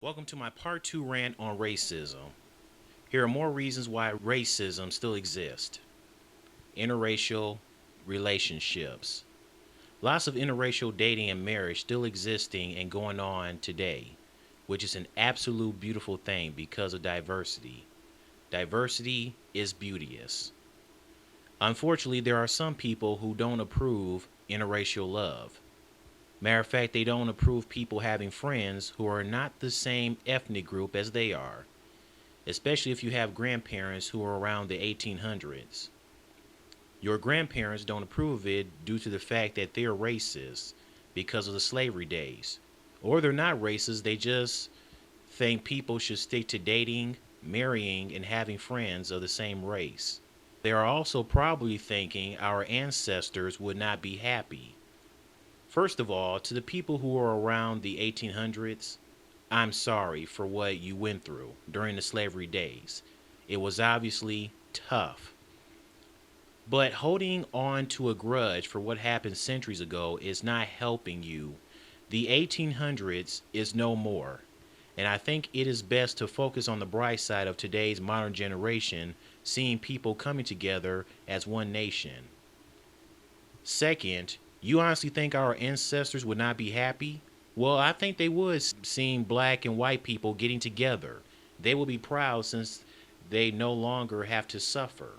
Welcome to my part 2 rant on racism. Here are more reasons why racism still exists. Interracial relationships. Lots of interracial dating and marriage still existing and going on today, which is an absolute beautiful thing because of diversity. Diversity is beauteous. Unfortunately, there are some people who don't approve interracial love. Matter of fact, they don't approve people having friends who are not the same ethnic group as they are, especially if you have grandparents who are around the 1800s. Your grandparents don't approve of it due to the fact that they're racist because of the slavery days. Or they're not racist, they just think people should stick to dating, marrying, and having friends of the same race. They are also probably thinking our ancestors would not be happy. First of all, to the people who are around the 1800s, I'm sorry for what you went through during the slavery days. It was obviously tough. But holding on to a grudge for what happened centuries ago is not helping you. The 1800s is no more. And I think it is best to focus on the bright side of today's modern generation, seeing people coming together as one nation. Second, you honestly think our ancestors would not be happy? Well, I think they would, seeing black and white people getting together. They will be proud since they no longer have to suffer.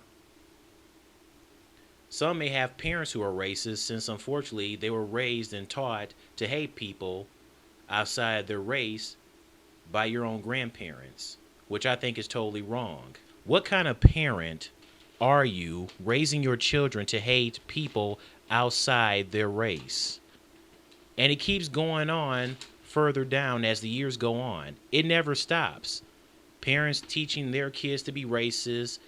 Some may have parents who are racist since unfortunately they were raised and taught to hate people outside their race by your own grandparents, which I think is totally wrong. What kind of parent are you raising your children to hate people outside their race? And it keeps going on further down as the years go on. It never stops. Parents teaching their kids to be racist,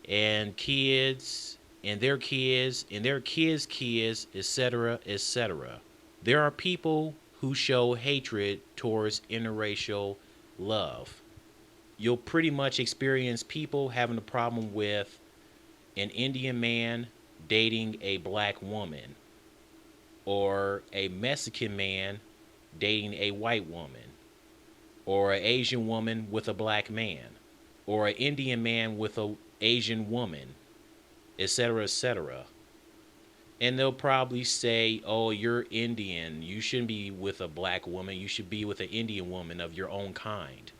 and kids and their kids and their kids' kids, etc., etc. There are people who show hatred towards interracial love. You'll pretty much experience people having a problem with an Indian man dating a black woman, or a Mexican man dating a white woman, or an Asian woman with a black man, or an Indian man with an Asian woman, etc., etc. And they'll probably say, oh, you're Indian. You shouldn't be with a black woman. You should be with an Indian woman of your own kind.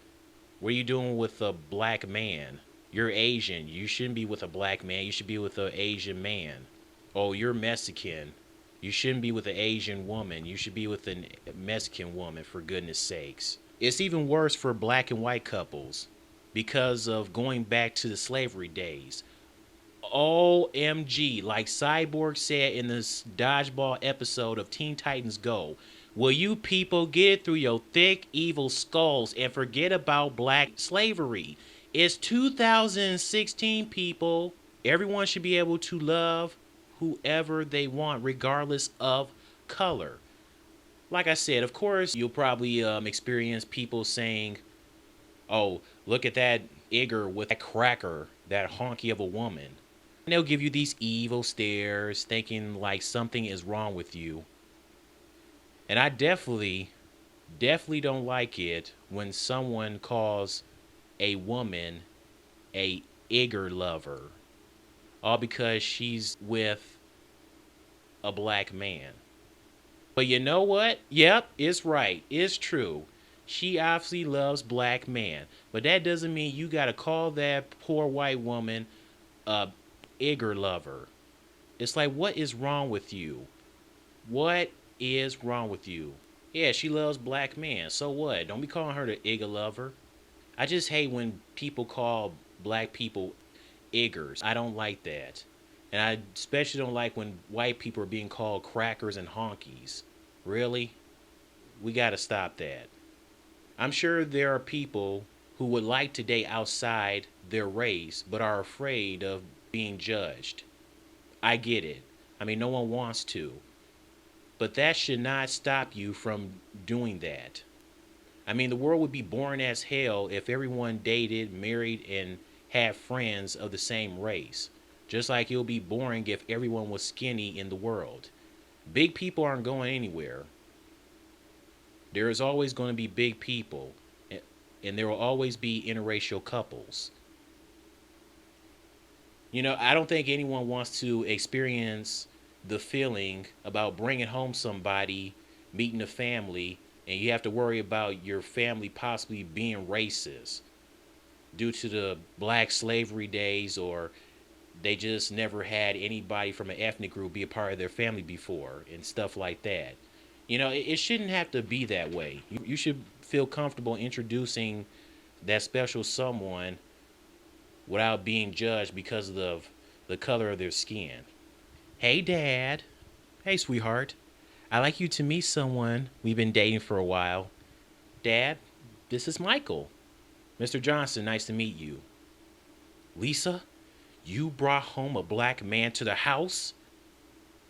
What are you doing with a black man? You're Asian. You shouldn't be with a black man. You should be with an Asian man. Oh, you're Mexican. You shouldn't be with an Asian woman. You should be with a Mexican woman, for goodness sakes. It's even worse for black and white couples because of going back to the slavery days. OMG, like Cyborg said in this dodgeball episode of Teen Titans Go, will you people get it through your thick, evil skulls and forget about black slavery? It's 2016, people. Everyone should be able to love whoever they want, regardless of color. Like I said, of course, you'll probably experience people saying, oh, look at that Igor with that cracker, that honky of a woman. And they'll give you these evil stares, thinking like something is wrong with you. And I definitely don't like it when someone calls a woman a Igor lover, all because she's with a black man. But you know what? Yep, it's right. It's true. She obviously loves black men. But that doesn't mean you gotta call that poor white woman a Igor lover. It's like, what is wrong with you? What is wrong with you? Yeah, she loves black men. So what? Don't be calling her the Igor lover. I just hate when people call black people Igors. I don't like that. And I especially don't like when white people are being called crackers and honkies. Really? We gotta stop that. I'm sure there are people who would like to date outside their race but are afraid of being judged. I get it. I mean, no one wants to. But that should not stop you from doing that. I mean, the world would be boring as hell if everyone dated, married, and had friends of the same race. Just like it would be boring if everyone was skinny in the world. Big people aren't going anywhere. There is always going to be big people. and there will always be interracial couples. I don't think anyone wants to experience the feeling about bringing home somebody, meeting a family, and you have to worry about your family possibly being racist due to the black slavery days, or they just never had anybody from an ethnic group be a part of their family before and stuff like that. It shouldn't have to be that way. You should feel comfortable introducing that special someone without being judged because of the color of their skin. Hey, Dad. Hey, sweetheart. I'd like you to meet someone we've been dating for a while. Dad, this is Michael. Mr. Johnson, nice to meet you. Lisa, you brought home a black man to the house?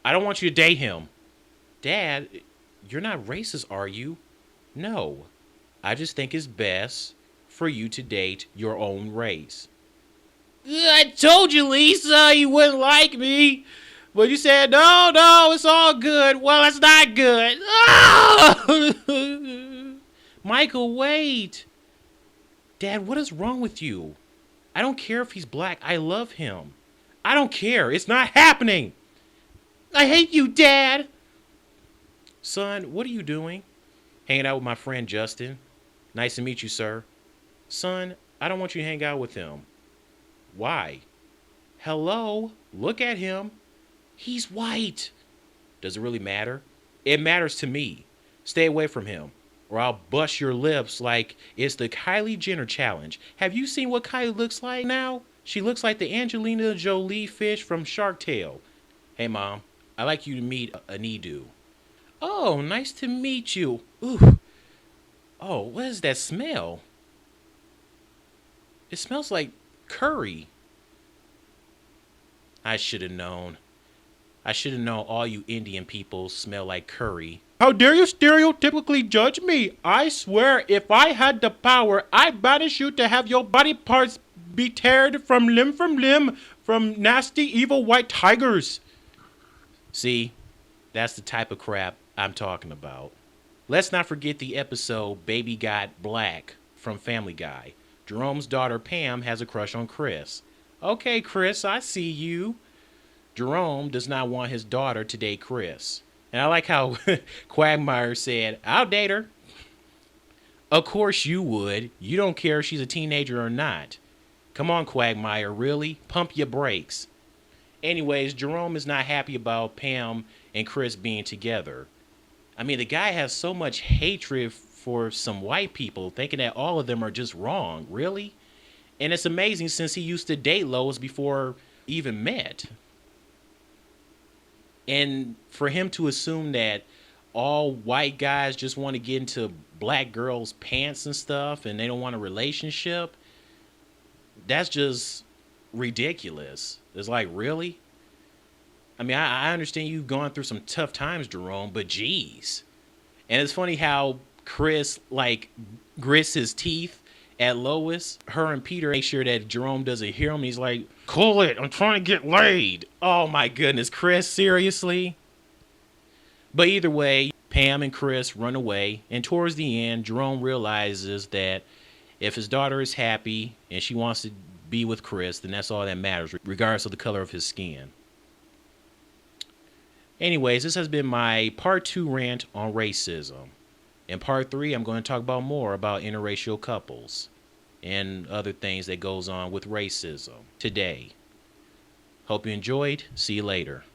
I don't want you to date him. Dad, you're not racist, are you? No. I just think it's best for you to date your own race. I told you, Lisa, you wouldn't like me. But you said, no, it's all good. Well, it's not good. Oh! Michael, wait. Dad, what is wrong with you? I don't care if he's black. I love him. I don't care. It's not happening. I hate you, Dad. Son, what are you doing? Hanging out with my friend Justin. Nice to meet you, sir. Son, I don't want you to hang out with him. Why? Hello? Look at him. He's white. Does it really matter? It matters to me. Stay away from him, or I'll bust your lips like it's the Kylie Jenner challenge. Have you seen what Kylie looks like now? She looks like the Angelina Jolie fish from Shark Tale. Hey, Mom, I'd like you to meet Anidu. Oh, nice to meet you. Ooh. Oh, what is that smell? It smells like curry. I should have known. I should have known all you Indian people smell like curry. How dare you stereotypically judge me? I swear, if I had the power, I'd banish you to have your body parts be teared from limb from nasty, evil white tigers. See, that's the type of crap I'm talking about. Let's not forget the episode Baby Got Black from Family Guy. Jerome's daughter Pam has a crush on Chris. Okay, Chris, I see you. Jerome does not want his daughter to date Chris. And I like how Quagmire said, I'll date her. Of course you would. You don't care if she's a teenager or not. Come on, Quagmire, really? Pump your brakes. Anyways, Jerome is not happy about Pam and Chris being together. I mean, the guy has so much hatred for some white people, thinking that all of them are just wrong. Really? And it's amazing since he used to date Lois before even met. And for him to assume that all white guys just want to get into black girls' pants and stuff and they don't want a relationship, that's just ridiculous. It's like, really? I mean, I understand you've gone through some tough times, Jerome, but geez. And it's funny how Chris, grits his teeth at Lois. Her and Peter make sure that Jerome doesn't hear him. He's like, cool it, I'm trying to get laid. Oh my goodness, Chris, seriously? But either way, Pam and Chris run away, and towards the end, Jerome realizes that if his daughter is happy and she wants to be with Chris, then that's all that matters, regardless of the color of his skin. Anyways, this has been my part 2 rant on racism. In part 3, I'm going to talk about more about interracial couples and other things that goes on with racism today. Hope you enjoyed. See you later.